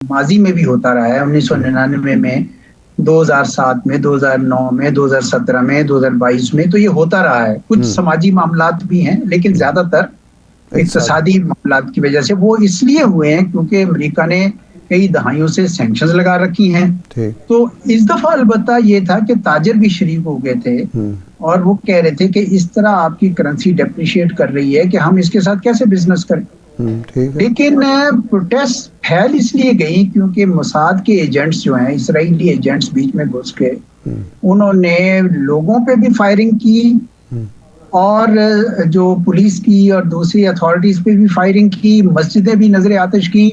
माजी में भी होता रहा है, 1999 में, 2007 में, 2009 में, 2017 में, 2022 में, तो ये होता रहा है। कुछ समाजी मामलात भी हैं, लेकिन ज्यादातर इक्तिसादी मामलात की वजह से वो इसलिए हुए हैं क्योंकि अमेरिका ने कई दहाइयों से सैंक्शंस लगा रखी हैं। तो इस दफा अलबत्ता ये था कि ताजर भी शरीक हो गए थे और वो कह रहे थे कि इस तरह आपकी करेंसी डेप्रिशिएट कर रही है कि हम इसके साथ कैसे बिजनेस करें। लेकिन प्रोटेस्ट फैल इसलिए गई क्योंकि मोसाद के एजेंट्स जो हैं, इसराइली एजेंट्स बीच में घुस के उन्होंने लोगों पे भी फायरिंग की और जो पुलिस की और दूसरी अथॉरिटीज पे भी फायरिंग की, मस्जिदें भी नजर आतिश की।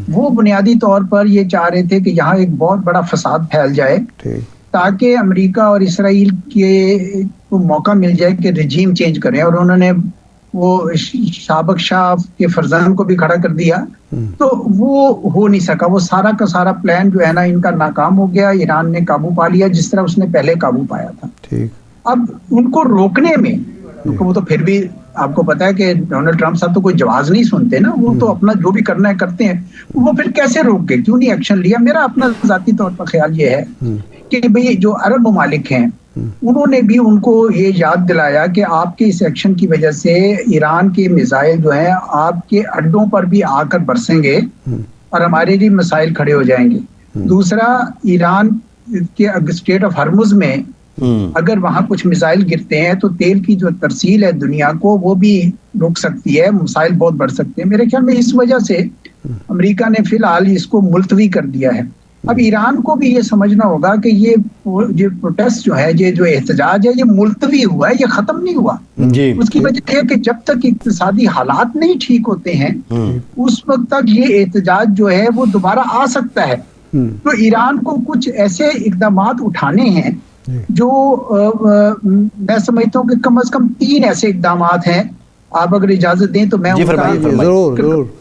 वो बुनियादी तौर पर ये चाह रहे थे कि यहाँ एक बहुत बड़ा फसाद फैल जाए ताकि अमेरिका और इसराइल के को मौका मिल जाए कि रिजीम चेंज करें। और उन्होंने वो साबक शाह के फरजान को भी खड़ा कर दिया, तो वो हो नहीं सका। वो सारा का सारा प्लान जो है ना इनका नाकाम हो गया। ईरान ने काबू पा लिया जिस तरह उसने पहले काबू पाया था। अब उनको रोकने में, क्योंकि वो तो फिर भी आपको पता है कि डोनाल्ड ट्रंप साहब तो कोई जवाब नहीं सुनते ना, वो तो अपना जो भी करना है करते हैं। वो फिर कैसे रोक गए, क्यों नहीं एक्शन लिया? मेरा अपना जाती तौर पर ख्याल ये है कि भाई जो अरब ममालिक हैं उन्होंने भी उनको ये याद दिलाया कि आपके इस एक्शन की वजह से ईरान के मिसाइल जो हैं आपके अड्डों पर भी आकर बरसेंगे और हमारे लिए मसाइल खड़े हो जाएंगे। दूसरा, ईरान के स्टेट ऑफ हरमुज में अगर वहां कुछ मिसाइल गिरते हैं तो तेल की जो तरसील है दुनिया को वो भी रुक सकती है, मिसाइल बहुत बढ़ सकते हैं। मेरे ख्याल में इस वजह से अमेरिका ने फिलहाल इसको मुलतवी कर दिया है। अब ईरान को भी ये समझना होगा कि ये प्रोटेस्ट जो है, ये जो एहतजाज है, ये मुलतवी हुआ है, ये खत्म नहीं हुआ। उसकी वजह है कि जब तक इक्तिसादी हालात नहीं ठीक होते हैं उस वक्त तक ये एहतजाज जो है वो दोबारा आ सकता है। तो ईरान को कुछ ऐसे इकदाम उठाने हैं जो मैं समझता हूँ कि कम से कम 3 ऐसे इकदाम हैं। आप अगर इजाजत दें तो मैं जरूर।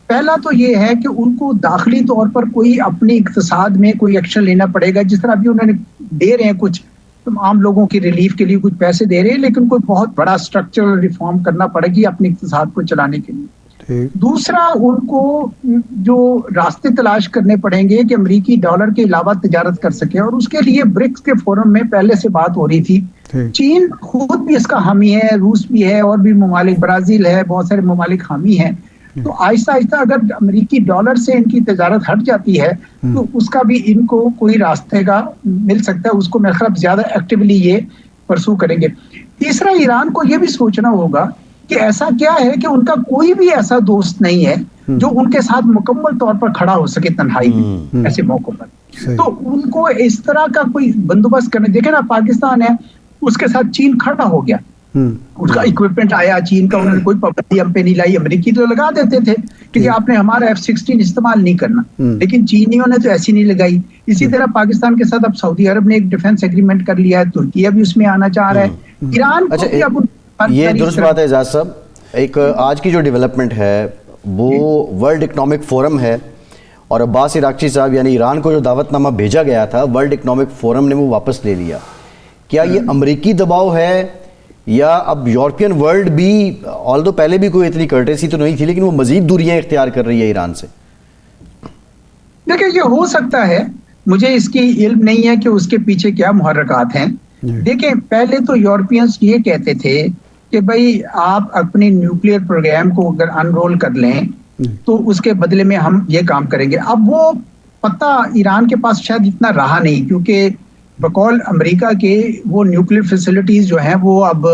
पहला तो ये है कि उनको दाखिली तौर पर कोई अपने इक्तिसाद में कोई एक्शन लेना पड़ेगा। जिस तरह अभी उन्होंने दे रहे हैं कुछ आम लोगों की रिलीफ के लिए कुछ पैसे दे रहे हैं, लेकिन कोई बहुत बड़ा स्ट्रक्चरल रिफॉर्म करना पड़ेगी अपने इक्तिसाद को चलाने के लिए। दूसरा, उनको जो रास्ते तलाश करने पड़ेंगे कि अमेरिकी डॉलर के अलावा तिजारत कर सके, और उसके लिए ब्रिक्स के फोरम में पहले से बात हो रही थी। चीन खुद भी इसका हामी है, रूस भी है और भी ममालिक, ब्राजील है, बहुत सारे ममालिक हामी हैं। तो आहिस्ता आहिस्ता अगर अमेरिकी डॉलर से इनकी तिजारत हट जाती है तो उसका भी इनको कोई रास्ते का मिल सकता है। उसको मेरे ख्याल ज्यादा एक्टिवली ये परसू करेंगे। तीसरा, ईरान को ये भी सोचना होगा कि ऐसा क्या है कि उनका कोई भी ऐसा दोस्त नहीं है जो उनके साथ मुकम्मल तौर पर खड़ा हो सके तन्हाई में ऐसे मौकों पर। तो उनको इस तरह का कोई बंदोबस्त करने, देखे ना पाकिस्तान है उसके साथ चीन खड़ा हो गया, उसका इक्विपमेंट आया चीन का, उन्होंने कोई पाबंदी हम पे नहीं लाई। अमेरिकी तो लगा देते थे कि आपने हमारा F-16 इस्तेमाल नहीं करना, लेकिन चीनियों ने तो ऐसी नहीं लगाई। इसी तरह पाकिस्तान के साथ अब सऊदी अरब ने एक डिफेंस एग्रीमेंट कर लिया है, तुर्की भी उसमें आना चाह रहा है। ईरान को भी अब ये दुरुस्त बात है एजाज साहब। एक आज की जो डेवलपमेंट है वो वर्ल्ड इकनॉमिक फोरम है और अब्बास इराक़ची साहब यानी ईरान को जो दावतनामा भेजा गया था वर्ल्ड इकनॉमिक फोरम ने वो वापस ले लिया। क्या ये अमरीकी दबाव है या अब यूरोपियन वर्ल्ड भी, ऑल्दो पहले भी कोई इतनी कर्टेसी तो नहीं थी, लेकिन वो मजीद दूरियां इख्तियार कर रही है ईरान से? देखिए, ये हो सकता है, मुझे इसकी इल्म नहीं है कि उसके पीछे क्या मुहर्रकात हैं। देखें, पहले तो यूरोपियंस ये कहते थे कि भाई आप अपने न्यूक्लियर प्रोग्राम को अगर अनरोल कर लें तो उसके बदले में हम ये काम करेंगे। अब वो पता ईरान के पास शायद इतना रहा नहीं, क्योंकि बकौल अमेरिका के वो न्यूक्लियर फैसिलिटीज जो हैं वो अब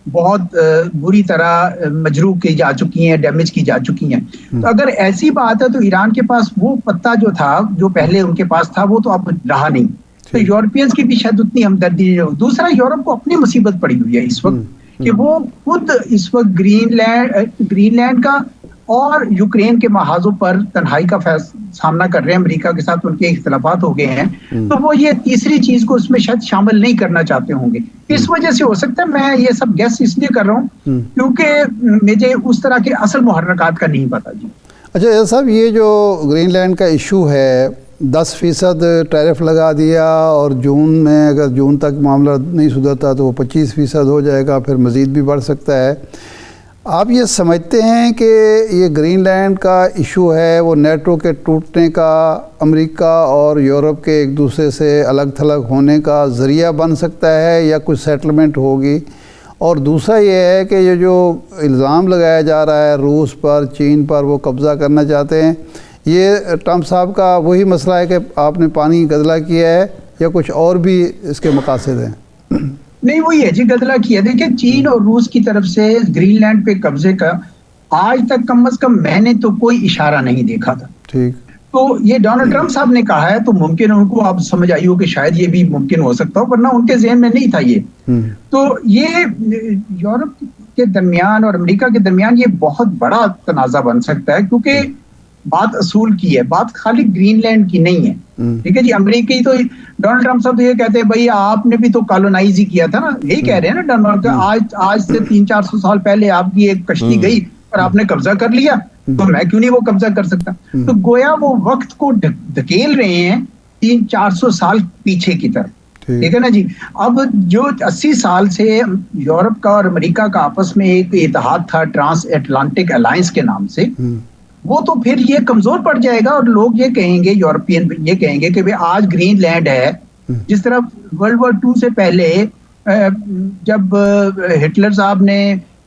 बहुत बुरी तरह मजरूह की जा चुकी हैं, डैमेज की जा चुकी हैं। तो अगर ऐसी बात है तो ईरान के पास वो पत्ता जो था, जो पहले उनके पास था, वो तो अब रहा नहीं। तो यूरोपियंस की भी शायद उतनी हमदर्दी नहीं हो। दूसरा, यूरोप को अपनी मुसीबत पड़ी हुई है इस वक्त कि वो खुद इस वक्त ग्रीनलैंड का और यूक्रेन के महाजों पर तन्हाई का सामना कर रहे हैं। अमेरिका के साथ उनके इख्तिलाफात हो गए हैं, तो वो ये तीसरी चीज को उसमें शायद शामिल नहीं करना चाहते होंगे। इस वजह से हो सकता है, मैं ये सब गैस इसलिए कर रहा हूँ क्योंकि मुझे उस तरह के असल मुहर्रकात का नहीं पता जी। अच्छा साहब, ये जो ग्रीनलैंड का इशू है, 10% टैरिफ लगा दिया और जून में, अगर जून तक मामला नहीं सुधरता तो वो 25% हो जाएगा, फिर मज़ीद भी बढ़ सकता है। आप ये समझते हैं कि ये ग्रीनलैंड का इशू है वो नेटो के टूटने का, अमेरिका और यूरोप के एक दूसरे से अलग थलग होने का ज़रिया बन सकता है या कुछ सेटलमेंट होगी? और दूसरा ये है कि ये जो इल्ज़ाम लगाया जा रहा है रूस पर, चीन पर, वो कब्ज़ा करना चाहते हैं, ये ट्रंप साहब का वही मसला है कि आपने पानी गदला किया है या कुछ और भी इसके मकासद हैं? नहीं, वही है जी, गदला किया। देखिए, चीन और रूस की तरफ से ग्रीनलैंड पे कब्जे का आज तक कम से कम मैंने तो कोई इशारा नहीं देखा था। ठीक। तो ये डोनाल्ड ट्रंप साहब ने कहा है तो मुमकिन उनको आप समझ आई हो कि शायद ये भी मुमकिन हो सकता हो, वरना उनके ज़हन में नहीं था ये। तो ये यूरोप के दरमियान और अमेरिका के दरमियान ये बहुत बड़ा तनाज़ा बन सकता है, क्योंकि बात असूल की है, बात खाली ग्रीनलैंड की नहीं है। ठीक है जी, अमेरिकी तो डोनाल्ड ट्रंप साहब तो ये कहते हैं भाई आपने भी तो कॉलोनाइज ही किया था ना, यही कह रहे हैं ना डोनाल्ड, आज से 300-400 साल पहले आपकी एक कश्ती गई और आपने कब्जा कर लिया, तो मैं क्यों नहीं वो कब्जा कर सकता? तो गोया वो वक्त को धकेल रहे हैं 300-400 साल पीछे की तरफ। ठीक है ना जी। अब जो 80 साल से यूरोप का और अमेरिका का आपस में एक इत्तेहाद था ट्रांस अटलांटिक अलायंस के नाम से, वो तो फिर ये कमजोर पड़ जाएगा और लोग ये कहेंगे, यूरोपियन ये कहेंगे कि भाई आज ग्रीनलैंड है, जिस तरह वर्ल्ड वॉर 2 से पहले जब हिटलर साहब ने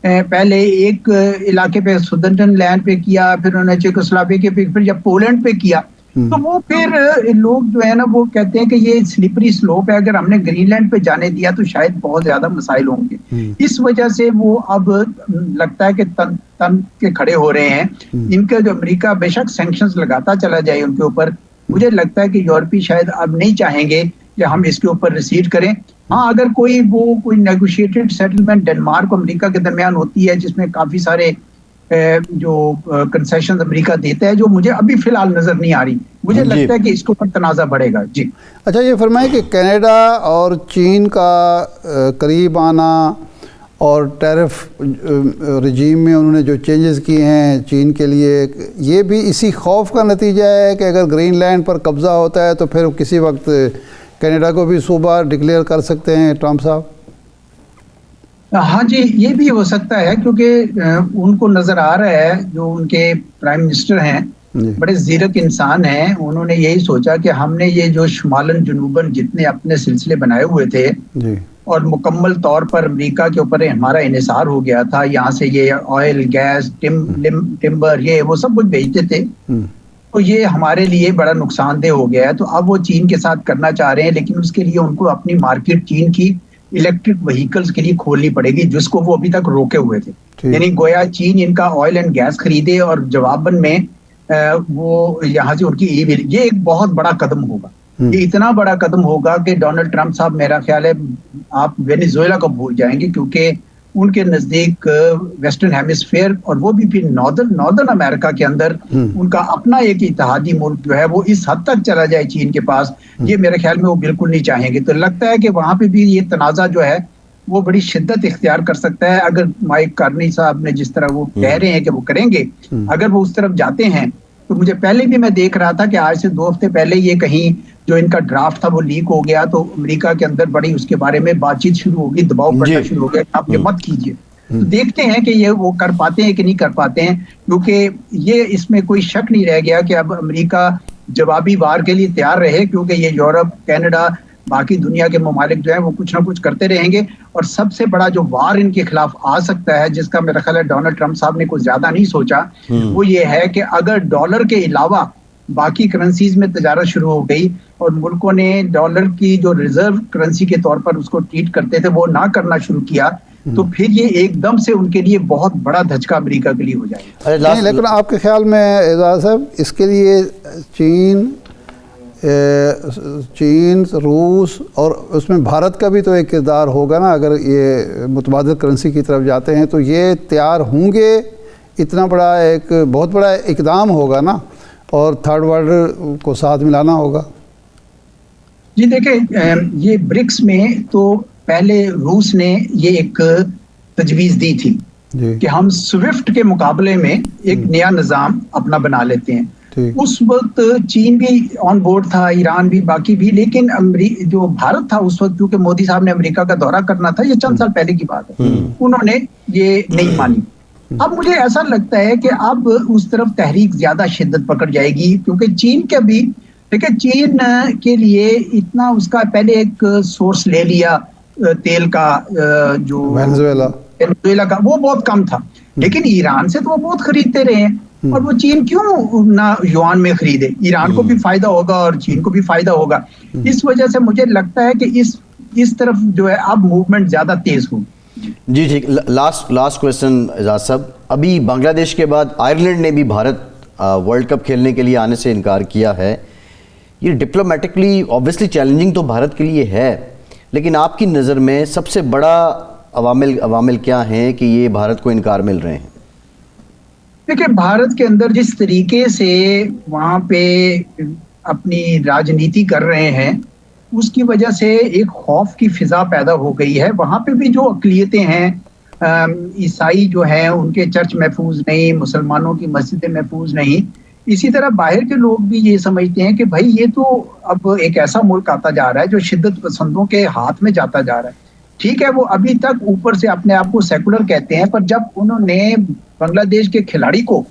पहले एक इलाके पे सुदेटेनलैंड पे किया, फिर उन्होंने चेकोस्लोवाकिया पे, फिर जब पोलैंड पे किया, तो वो फिर लोग जो है ना वो कहते हैं कि ये स्लिपरी स्लोप है, अगर हमने ग्रीनलैंड पे जाने दिया तो शायद बहुत ज्यादा मसाइल होंगे। इस वजह से वो अब लगता है कि तन के खड़े हो रहे हैं। इनका जो अमेरिका बेशक सैंक्शंस लगाता चला जाए उनके ऊपर, मुझे लगता है कि यूरोपीय शायद अब नहीं चाहेंगे कि हम इसके ऊपर रिसीड करें। हाँ, अगर कोई नेगोशिएटेड सेटलमेंट डेनमार्क और अमेरिका के दरमियान होती है जिसमें काफी सारे जो कंसेशन अमेरिका देता है, जो मुझे अभी फिलहाल नजर नहीं आ रही, मुझे लगता है कि इसके ऊपर तनाज़ा बढ़ेगा जी। अच्छा, ये फरमाए कि कनाडा और चीन का करीब आना और टैरिफ रिजीम में उन्होंने जो चेंजेस किए हैं चीन के लिए, ये भी इसी खौफ का नतीजा है कि अगर ग्रीनलैंड पर कब्ज़ा होता है तो फिर किसी वक्त कनाडा को भी सूबा डिक्लेयर कर सकते हैं ट्रंप साहब? हाँ जी, ये भी हो सकता है, क्योंकि उनको नजर आ रहा है, जो उनके प्राइम मिनिस्टर हैं बड़े जीरक इंसान हैं, उन्होंने यही सोचा कि हमने ये जो शुमालन जुनूबन जितने अपने सिलसिले बनाए हुए थे जी, और मुकम्मल तौर पर अमेरिका के ऊपर हमारा इन्हिसार हो गया था, यहाँ से ये ऑयल, गैस, टिम्बर, ये वो सब कुछ भेजते थे, तो ये हमारे लिए बड़ा नुकसानदेह हो गया है। तो अब वो चीन के साथ करना चाह रहे हैं, लेकिन उसके लिए उनको अपनी मार्केट चीन की इलेक्ट्रिक व्हीकल्स के लिए खोलनी पड़ेगी, जिसको वो अभी तक रोके हुए थे। यानी गोया चीन इनका ऑयल एंड गैस खरीदे और जवाबन में वो यहाँ से उनकी ये एक बहुत बड़ा कदम होगा। ये इतना बड़ा कदम होगा कि डोनाल्ड ट्रंप साहब, मेरा ख्याल है आप वेनेजुएला को भूल जाएंगे, क्योंकि उनके नजदीक वेस्टर्न हेमिस्फीयर और वो भी फिर नॉर्दर्न अमेरिका के अंदर उनका अपना एक इत्तेहादी मुल्क जो है वो इस हद तक चला जाए चीन के पास, ये मेरे ख्याल में वो बिल्कुल नहीं चाहेंगे। तो लगता है कि वहां पे भी ये तनाज़ा जो है वो बड़ी शिद्दत इख्तियार कर सकता है। अगर माइक कार्नी साहब ने जिस तरह वो कह रहे हैं कि वो करेंगे, अगर वो उस तरफ जाते हैं, तो मुझे पहले भी मैं देख रहा था कि आज से 2 हफ्ते पहले ये कहीं जो इनका ड्राफ्ट था वो लीक हो गया, तो अमेरिका के अंदर बड़ी उसके बारे में बातचीत शुरू होगी, दबाव पड़ना शुरू हो गया, आप ये मत कीजिए। तो देखते हैं कि ये वो कर पाते हैं कि नहीं कर पाते हैं, क्योंकि ये इसमें कोई शक नहीं रह गया कि अब अमेरिका जवाबी वार के लिए तैयार रहे, क्योंकि ये यूरोप, कनाडा, बाकी दुनिया के ममालिक जो है वो कुछ ना कुछ करते रहेंगे। और सबसे बड़ा जो वार इनके खिलाफ आ सकता है, जिसका मेरा ख्याल है डोनाल्ड ट्रंप साहब ने कुछ ज्यादा नहीं सोचा, वो ये है कि अगर डॉलर के अलावा बाकी करेंसीज में तजारत शुरू हो गई और मुल्कों ने डॉलर की जो रिजर्व करेंसी के तौर पर उसको ट्रीट करते थे वो ना करना शुरू किया, तो फिर ये एकदम से उनके लिए बहुत बड़ा धचका अमेरिका के लिए हो जाएगा। लेकिन आपके ख्याल में एजाज साहब, इसके लिए चीन, रूस और उसमें भारत का भी तो एक किरदार होगा ना, अगर ये मुतबादिल करेंसी की तरफ जाते हैं तो ये तैयार होंगे? इतना बड़ा एक बहुत बड़ा इकदाम होगा ना, और थर्ड वर्ल्ड को साथ मिलाना होगा। जी देखिए, ये ब्रिक्स में तो पहले रूस ने ये एक तजवीज़ दी थी कि हम स्विफ्ट के मुकाबले में एक नया निज़ाम अपना बना लेते हैं। उस वक्त चीन भी ऑन बोर्ड था, ईरान भी, बाकी भी, लेकिन जो भारत था उस वक्त, क्योंकि मोदी साहब ने अमेरिका का दौरा करना था, ये चंद साल पहले की बात है, उन्होंने ये नहीं मानी। अब मुझे ऐसा लगता है कि अब उस तरफ तहरीक ज्यादा शिद्दत पकड़ जाएगी, क्योंकि चीन के भी, देखिए चीन के लिए इतना उसका पहले एक सोर्स ले लिया तेल का, जो वेनेजुएला का, वो बहुत कम था, लेकिन ईरान से तो वो बहुत खरीदते रहे हैं। और वो चीन क्यों ना युआन में खरीदे, ईरान को भी फायदा होगा और चीन को भी फायदा होगा। इस वजह से मुझे लगता है कि इस तरफ जो है अब मूवमेंट ज्यादा तेज होगी। जी ठीक, लास्ट क्वेश्चन एजाज साहब, अभी बांग्लादेश के बाद आयरलैंड ने भी भारत वर्ल्ड कप खेलने के लिए आने से इनकार किया है। ये डिप्लोमेटिकली ऑब्वियसली चैलेंजिंग तो भारत के लिए है, लेकिन आपकी नज़र में सबसे बड़ा अवामिल क्या हैं कि ये भारत को इनकार मिल रहे हैं? देखिए, भारत के अंदर जिस तरीके से वहाँ पे अपनी राजनीति कर रहे हैं, उसकी वजह से एक खौफ की फिजा पैदा हो गई है। वहाँ पे भी जो अक़लियतें हैं, ईसाई जो हैं उनके चर्च महफूज नहीं, मुसलमानों की मस्जिदें महफूज नहीं, इसी तरह बाहर के लोग भी ये समझते हैं कि भाई ये तो अब एक ऐसा मुल्क आता जा रहा है जो शिद्दत पसंदों के हाथ में जाता जा रहा है। ठीक है, वो अभी तक ऊपर से अपने आप को सेकुलर कहते हैं, पर जब उन्होंने बांग्लादेश के खिलाड़ी को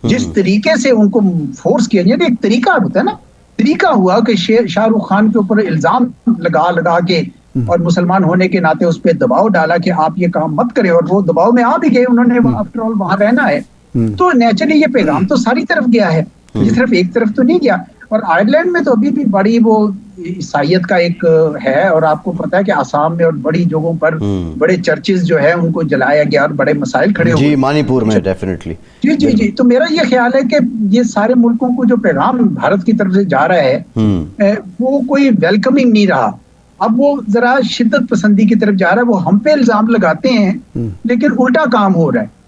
जिस तरीके से उनको फोर्स किया, यानी एक तरीका होता है ना, तरीका हुआ कि शाहरुख खान के ऊपर इल्जाम लगा के और मुसलमान होने के नाते उस पर दबाव डाला कि आप ये काम मत करें, और वो दबाव में आ भी गए, उन्होंने आफ्टर ऑल वहां रहना है। तो नेचुरली ये पैगाम तो सारी तरफ गया है, सिर्फ एक तरफ तो नहीं गया। और आयरलैंड में तो अभी भी बड़ी वो ईसाइयत का एक है, और आपको पता है कि आसाम में और बड़ी जगहों पर बड़े चर्चेस जो है उनको जलाया गया और बड़े मसाइल खड़े हुए। जी, मणिपुर में डेफिनेटली। जी। तो मेरा ये ख्याल है कि ये सारे मुल्कों को जो पैगाम भारत की तरफ से जा रहा है वो कोई वेलकमिंग नहीं रहा। अब वो जरा शिद्दत पसंदी की तरफ जा रहा है, वो हम पे इल्जाम लगाते हैं लेकिन उल्टा काम हो रहा है।